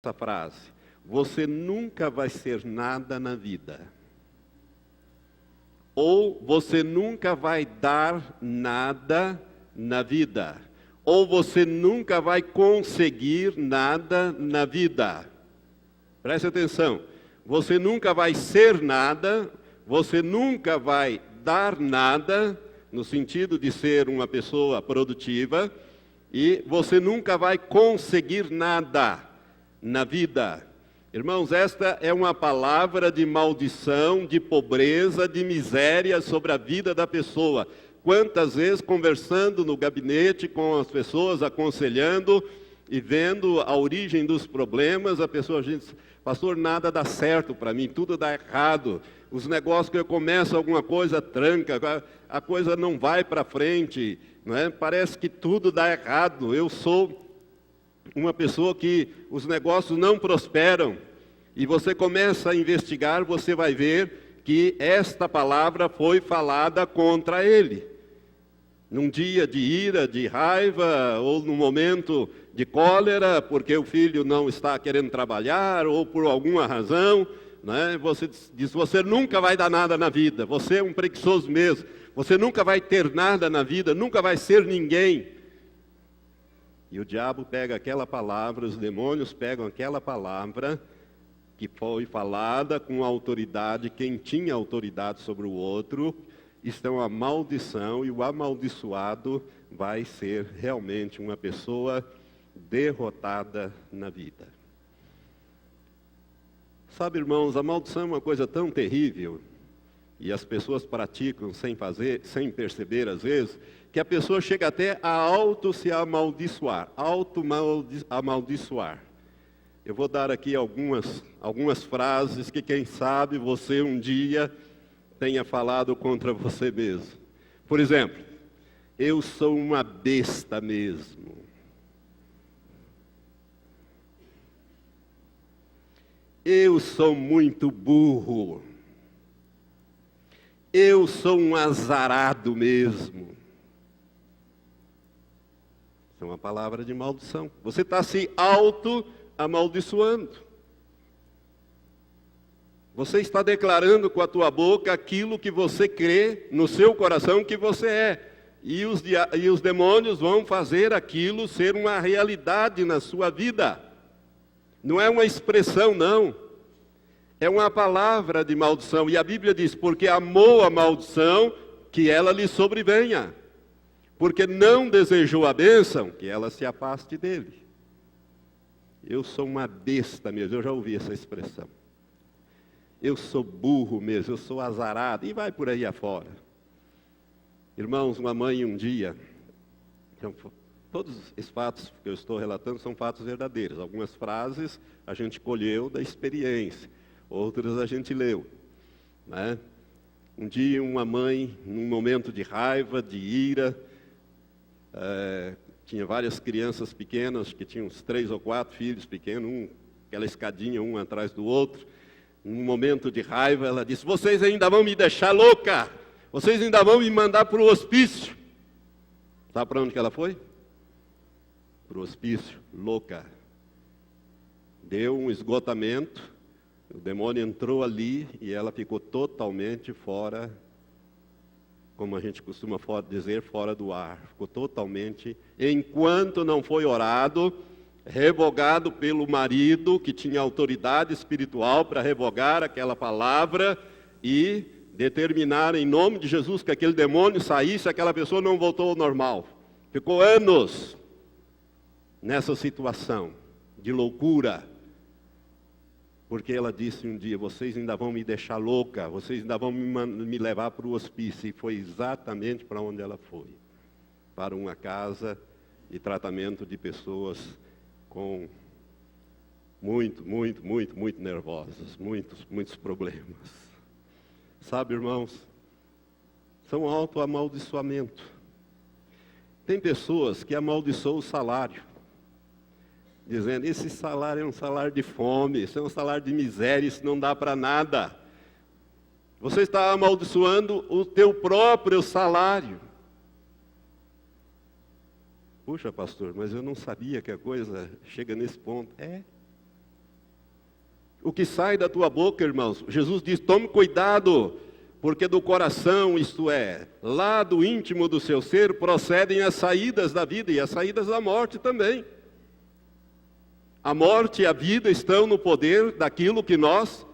essa frase: você nunca vai ser nada na vida. Ou você nunca vai dar nada na vida. Ou você nunca vai conseguir nada na vida. Preste atenção. Você nunca vai ser nada, você nunca vai dar nada, no sentido de ser uma pessoa produtiva, e você nunca vai conseguir nada na vida. Irmãos, esta é uma palavra de maldição, de pobreza, de miséria sobre a vida da pessoa. Quantas vezes conversando no gabinete com as pessoas, aconselhando e vendo a origem dos problemas, a pessoa diz: pastor, nada dá certo para mim, tudo dá errado. Os negócios que eu começo alguma coisa tranca, a coisa não vai para frente, não é? Parece que tudo dá errado. Eu sou uma pessoa que os negócios não prosperam. E você começa a investigar, você vai ver que esta palavra foi falada contra ele. Num dia de ira, de raiva, ou num momento de cólera, porque o filho não está querendo trabalhar, ou por alguma razão, né? Você diz: você nunca vai dar nada na vida, você é um preguiçoso mesmo, você nunca vai ter nada na vida, nunca vai ser ninguém. E o diabo pega aquela palavra, os demônios pegam aquela palavra que foi falada com autoridade, quem tinha autoridade sobre o outro. Isto é uma maldição, e o amaldiçoado vai ser realmente uma pessoa derrotada na vida. Sabe, irmãos, a maldição é uma coisa tão terrível, e as pessoas praticam sem fazer, sem perceber às vezes, que a pessoa chega até a se amaldiçoar, amaldiçoar. Eu vou dar aqui algumas frases que, quem sabe, você um dia tenha falado contra você mesmo. Por exemplo: eu sou uma besta mesmo. Eu sou muito burro. Eu sou um azarado mesmo. Isso é uma palavra de maldição. Você está se auto-amaldiçoando. Você está declarando com a tua boca aquilo que você crê no seu coração que você é. E os demônios vão fazer aquilo ser uma realidade na sua vida. Não é uma expressão, não. É uma palavra de maldição. E a Bíblia diz: porque amou a maldição, que ela lhe sobrevenha. Porque não desejou a bênção, que ela se afaste dele. Eu sou uma besta mesmo, eu já ouvi essa expressão. Eu sou burro mesmo, eu sou azarado, e vai por aí afora. Irmãos, uma mãe um dia, então, todos esses fatos que eu estou relatando são fatos verdadeiros. Algumas frases a gente colheu da experiência, outras a gente leu, né? Um dia uma mãe, num momento de raiva, de ira, tinha várias crianças pequenas, que tinham uns 3 ou 4 filhos pequenos, aquela escadinha um atrás do outro. Num momento de raiva, ela disse: vocês ainda vão me deixar louca, vocês ainda vão me mandar para o hospício. Sabe para onde que ela foi? Para o hospício, louca. Deu um esgotamento, o demônio entrou ali e ela ficou totalmente fora, como a gente costuma dizer, fora do ar. Ficou totalmente, enquanto não foi orado, revogado pelo marido, que tinha autoridade espiritual para revogar aquela palavra e determinar em nome de Jesus que aquele demônio saísse. Aquela pessoa não voltou ao normal. Ficou anos nessa situação de loucura, porque ela disse um dia: vocês ainda vão me deixar louca, vocês ainda vão me levar para o hospício. E foi exatamente para onde ela foi, para uma casa de tratamento de pessoas com muito nervosas, muitos problemas. Sabe, irmãos, são auto-amaldiçoamento. Tem pessoas que amaldiçoam o salário, dizendo: esse salário é um salário de fome, isso é um salário de miséria, isso não dá para nada. Você está amaldiçoando o teu próprio salário. Puxa, pastor, mas eu não sabia que a coisa chega nesse ponto. O que sai da tua boca, irmãos, Jesus diz, tome cuidado, porque do coração, isto é, lá do íntimo do seu ser, procedem as saídas da vida e as saídas da morte também. A morte e a vida estão no poder daquilo que nós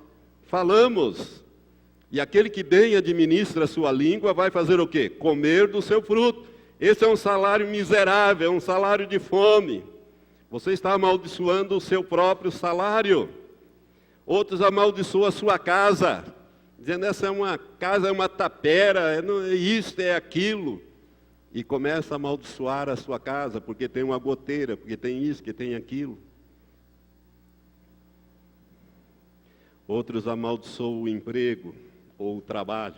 falamos. E aquele que bem administra a sua língua vai fazer o quê? Comer do seu fruto. Esse é um salário miserável, é um salário de fome. Você está amaldiçoando o seu próprio salário. Outros amaldiçoam a sua casa, dizendo, essa é uma casa, é uma tapera, é isto, é aquilo. E começa a amaldiçoar a sua casa, porque tem uma goteira, porque tem isso, que tem aquilo. Outros amaldiçoam o emprego ou o trabalho.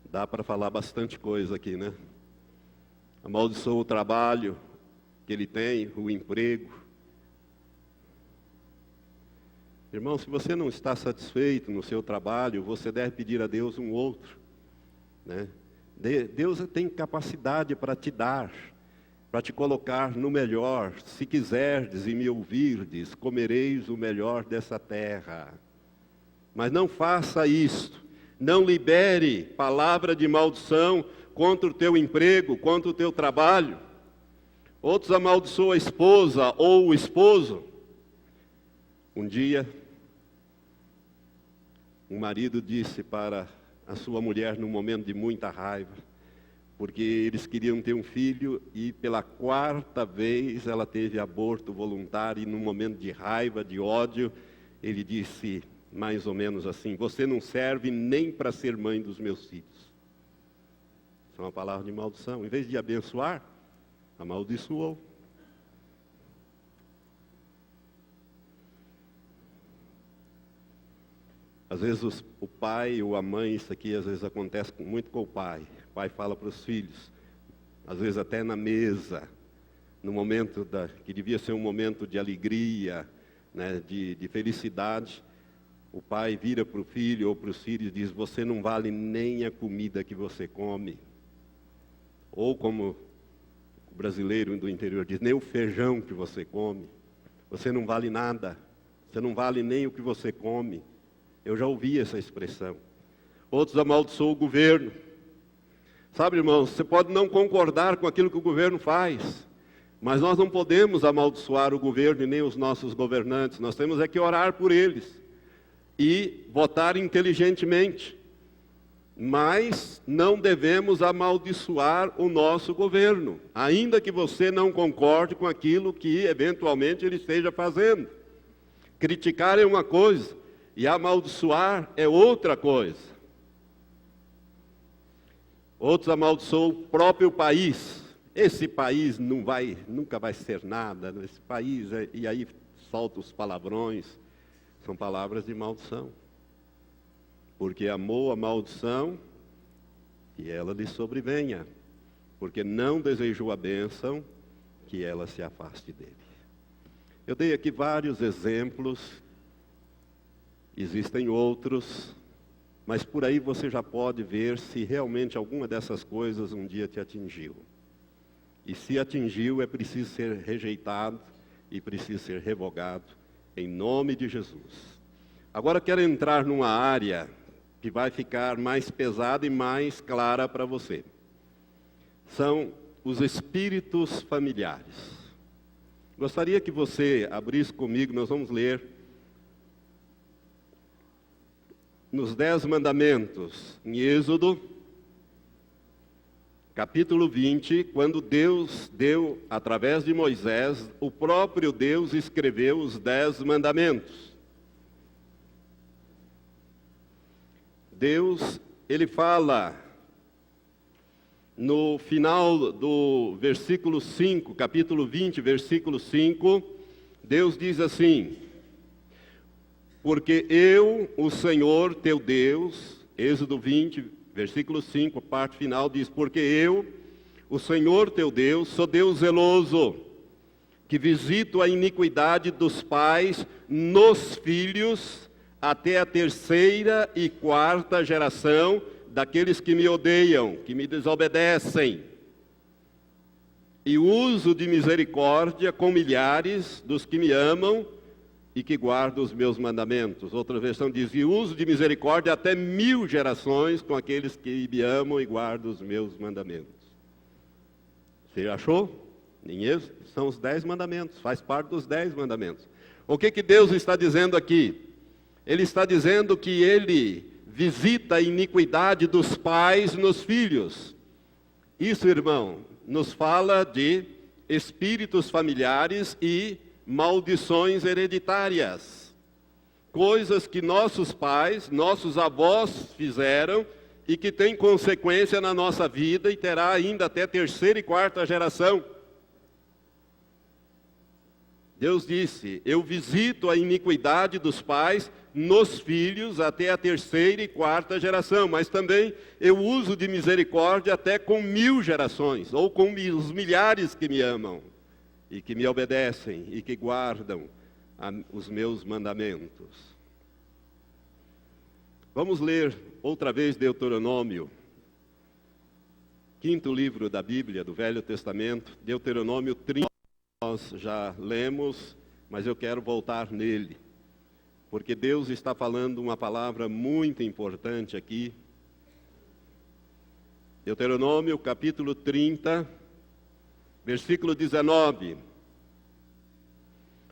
Dá para falar bastante coisa aqui, né? Amaldiçoa o trabalho que ele tem, o emprego. Irmão, se você não está satisfeito no seu trabalho, você deve pedir a Deus um outro, né? Deus tem capacidade para te dar, para te colocar no melhor. Se quiserdes e me ouvirdes, comereis o melhor dessa terra. Mas não faça isto, não libere palavra de maldição contra o teu emprego, contra o teu trabalho. Outros amaldiçoam a esposa ou o esposo. Um dia, um marido disse para a sua mulher, num momento de muita raiva, porque eles queriam ter um filho e pela 4ª vez ela teve aborto voluntário e num momento de raiva, de ódio, ele disse mais ou menos assim, você não serve nem para ser mãe dos meus filhos. Isso é uma palavra de maldição. Em vez de abençoar, amaldiçoou. Às vezes o pai ou a mãe, isso aqui às vezes acontece muito com o pai. O pai fala para os filhos, às vezes até na mesa, no momento que devia ser um momento de alegria, né, de felicidade, o pai vira para o filho ou para os filhos e diz, você não vale nem a comida que você come. Ou como o brasileiro do interior diz, nem o feijão que você come. Você não vale nada, você não vale nem o que você come. Eu já ouvi essa expressão. Outros amaldiçoam o governo. Sabe, irmãos, você pode não concordar com aquilo que o governo faz, mas nós não podemos amaldiçoar o governo e nem os nossos governantes. Nós temos é que orar por eles e votar inteligentemente. Mas não devemos amaldiçoar o nosso governo, ainda que você não concorde com aquilo que eventualmente ele esteja fazendo. Criticar é uma coisa, e amaldiçoar é outra coisa. Outros amaldiçoam o próprio país. Esse país nunca vai ser nada. Esse país, e aí solta os palavrões. São palavras de maldição. Porque amou a maldição, que ela lhe sobrevenha. Porque não desejou a bênção, que ela se afaste dele. Eu dei aqui vários exemplos. Existem outros, mas por aí você já pode ver se realmente alguma dessas coisas um dia te atingiu. E se atingiu, é preciso ser rejeitado e preciso ser revogado, em nome de Jesus. Agora quero entrar numa área que vai ficar mais pesada e mais clara para você. São os espíritos familiares. Gostaria que você abrisse comigo, nós vamos ler nos 10 mandamentos, em Êxodo, capítulo 20, quando Deus deu, através de Moisés, o próprio Deus escreveu os 10 mandamentos. Deus, ele fala, no final do versículo 5, capítulo 20, versículo 5, Deus diz assim, porque eu, o Senhor teu Deus, Êxodo 20, versículo 5, a parte final diz, porque eu, o Senhor teu Deus, sou Deus zeloso, que visito a iniquidade dos pais nos filhos, até a 3ª e 4ª geração daqueles que me odeiam, que me desobedecem. e uso de misericórdia com milhares dos que me amam e que guardam os meus mandamentos. Outra versão diz, e uso de misericórdia até 1000 gerações com aqueles que me amam e guardam os meus mandamentos. Você achou? São os 10 mandamentos, faz parte dos 10 mandamentos. O que Deus está dizendo aqui? Ele está dizendo que Ele visita a iniquidade dos pais nos filhos. Isso, irmão, nos fala de espíritos familiares e maldições hereditárias. Coisas que nossos pais, nossos avós fizeram e que tem consequência na nossa vida e terá ainda até 3ª e 4ª geração. Deus disse, eu visito a iniquidade dos pais nos filhos até a 3ª e 4ª geração, mas também eu uso de misericórdia até com 1000 gerações, ou com os milhares que me amam, e que me obedecem, e que guardam os meus mandamentos. Vamos ler outra vez Deuteronômio, 5º livro da Bíblia, do Velho Testamento, Deuteronômio 30. Nós já lemos, mas eu quero voltar nele, porque Deus está falando uma palavra muito importante aqui. Deuteronômio capítulo 30, versículo 19.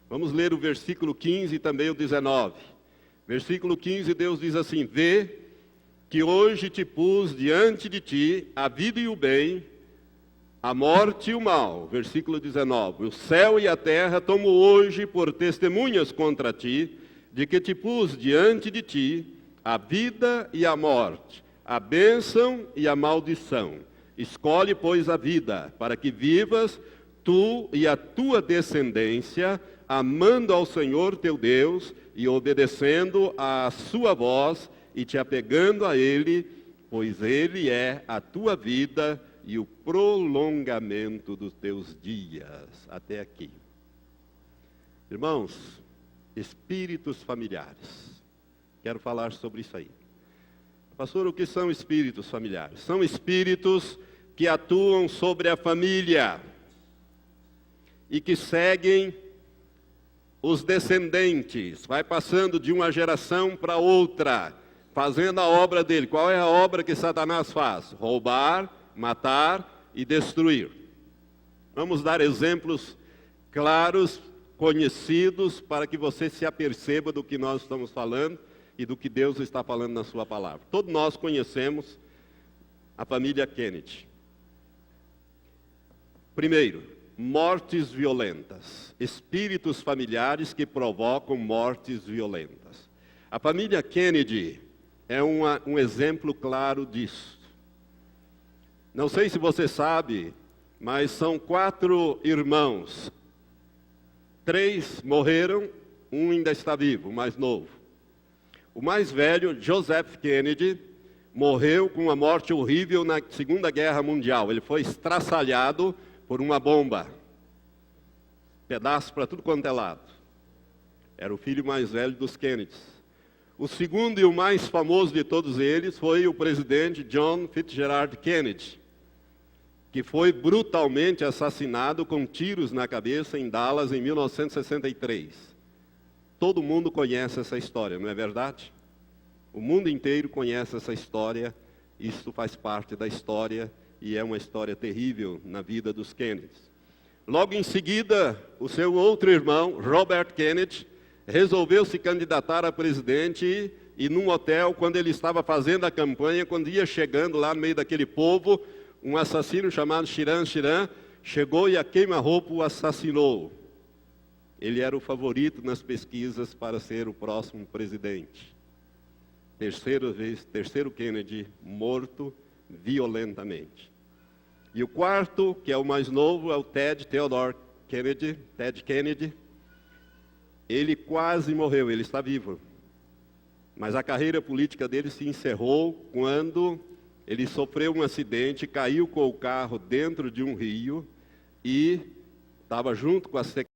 Vamos ler o versículo 15 e também o 19. Versículo 15, Deus diz assim, vê que hoje te pus diante de ti a vida e o bem, a morte e o mal. Versículo 19. O céu e a terra tomo hoje por testemunhas contra ti, de que te pus diante de ti a vida e a morte, a bênção e a maldição. Escolhe, pois, a vida, para que vivas tu e a tua descendência, amando ao Senhor teu Deus e obedecendo à sua voz e te apegando a Ele, pois Ele é a tua vida e o prolongamento dos teus dias. Até aqui. Irmãos, espíritos familiares. Quero falar sobre isso aí. Pastor, o que são espíritos familiares? São espíritos que atuam sobre a família e que seguem os descendentes. Vai passando de uma geração para outra, fazendo a obra dele. Qual é a obra que Satanás faz? Roubar, matar e destruir. Vamos dar exemplos claros, conhecidos, para que você se aperceba do que nós estamos falando e do que Deus está falando na sua palavra. Todos nós conhecemos a família Kennedy. Primeiro, mortes violentas. Espíritos familiares que provocam mortes violentas. A família Kennedy é um exemplo claro disso. Não sei se você sabe, mas são 4 irmãos. 3 morreram, um ainda está vivo, o mais novo. O mais velho, Joseph Kennedy, morreu com uma morte horrível na Segunda Guerra Mundial. Ele foi estraçalhado por uma bomba. Pedaços para tudo quanto é lado. Era o filho mais velho dos Kennedys. O segundo e o mais famoso de todos eles foi o presidente John Fitzgerald Kennedy, que foi brutalmente assassinado com tiros na cabeça em Dallas em 1963. Todo mundo conhece essa história, não é verdade? O mundo inteiro conhece essa história, isso faz parte da história e é uma história terrível na vida dos Kennedys. Logo em seguida, o seu outro irmão, Robert Kennedy, resolveu se candidatar a presidente e num hotel, quando ele estava fazendo a campanha, quando ia chegando lá no meio daquele povo, um assassino chamado Shiran chegou e a queima-roupa o assassinou. Ele era o favorito nas pesquisas para ser o próximo presidente. Terceiro Kennedy morto violentamente. E o quarto, que é o mais novo, é o Ted Theodore Kennedy. Ted Kennedy. Ele quase morreu, ele está vivo. Mas a carreira política dele se encerrou quando ele sofreu um acidente, caiu com o carro dentro de um rio e estava junto com a